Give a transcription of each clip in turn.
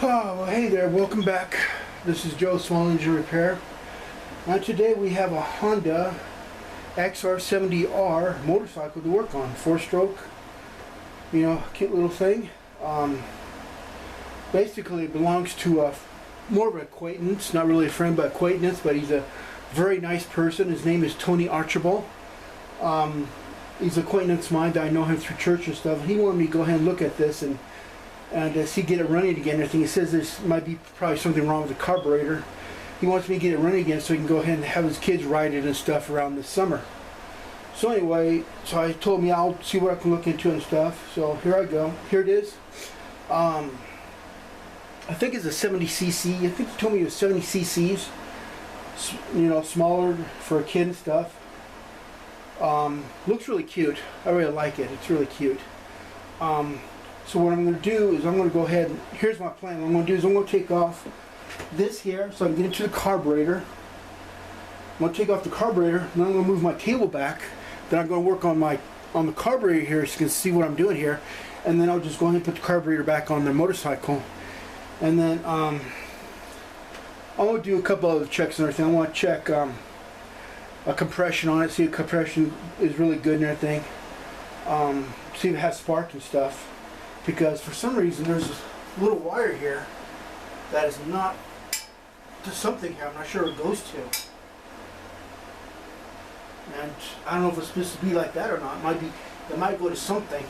Oh, well, hey there, welcome back. This is Joe Small Engine Repair. And today we have a Honda XR70R motorcycle to work on. 4-stroke, cute little thing. Basically it belongs to more of an acquaintance, not really a friend but acquaintance, but he's a very nice person. His name is Tony Archibald. He's an acquaintance of mine that I know him through church and stuff. He wanted me to go ahead and look at this and see get it running again and everything. He says there's might be probably something wrong with the carburetor. He wants me to get it running again so he can go ahead and have his kids ride it and stuff around this summer. So anyway, I told me I'll see what I can look into and stuff. So here I go. Here it is. I think it's a 70cc. I think he told me it was 70 cc's. Smaller for a kid and stuff. Looks really cute. I really like it. It's really cute. So what I'm going to do is I'm going to go ahead and here's my plan. What I'm going to do is I'm going to take off this here so I can get into the carburetor. I'm going to take off the carburetor, and then I'm going to move my table back. Then I'm going to work on the carburetor here so you can see what I'm doing here. And then I'll just go ahead and put the carburetor back on the motorcycle. And then I'm going to do a couple other checks and everything. I want to check a compression on it, see if compression is really good and everything. See if it has spark and stuff. Because for some reason there's this little wire here that is not to something here. I'm not sure what it goes to. And I don't know if it's supposed to be like that or not. It might go to something.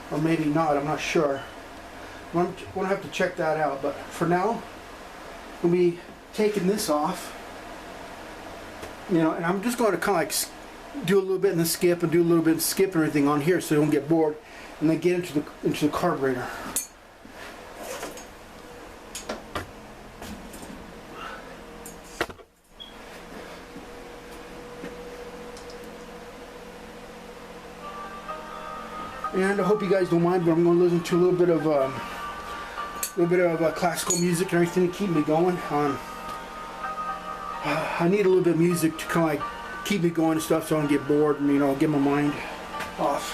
Or maybe not, I'm not sure. I'm going to have to check that out. But for now, I'm going to be taking this off. And I'm just going to kind of like do a little bit in the skip and do a little bit of skip and everything on here so you don't get bored. And then get into the carburetor. And I hope you guys don't mind, but I'm going to listen to a little bit of classical music and everything to keep me going. I need a little bit of music to kind of like keep me going and stuff, so I don't get bored and get my mind off.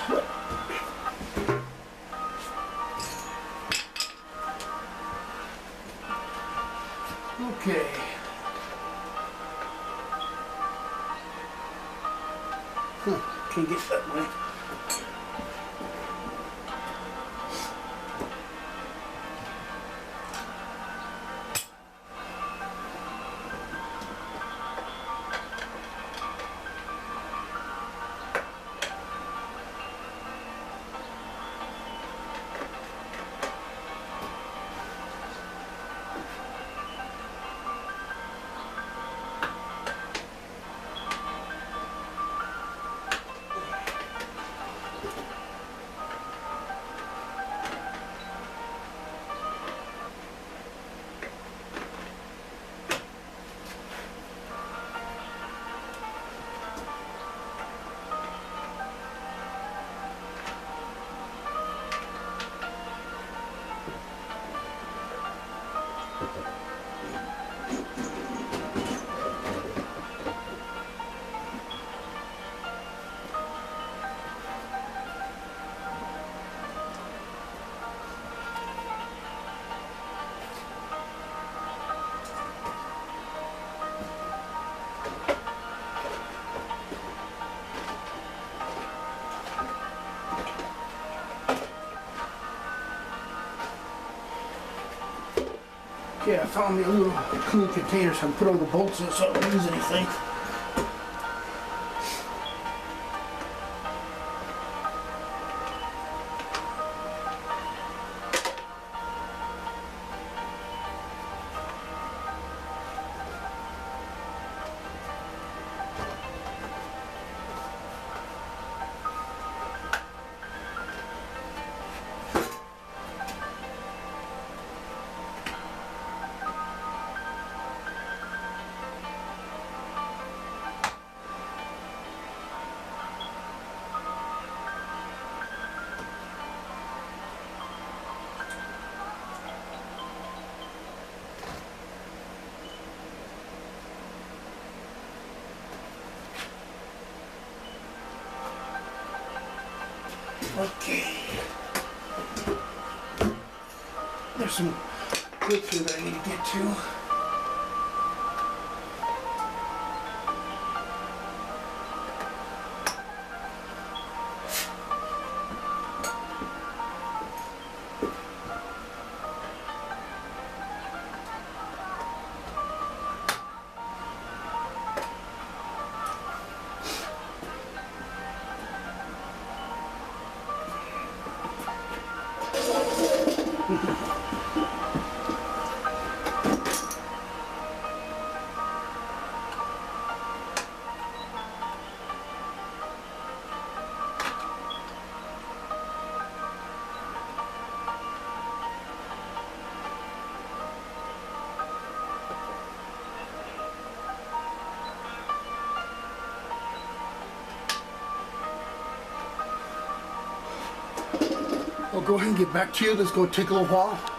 Okay. Can't get that way. Yeah, I found me a little clean container so I can put all the bolts in so I don't lose anything. Okay. There's some clips here that I need to get to. I'll go ahead and get back to you. Let's go take a little while.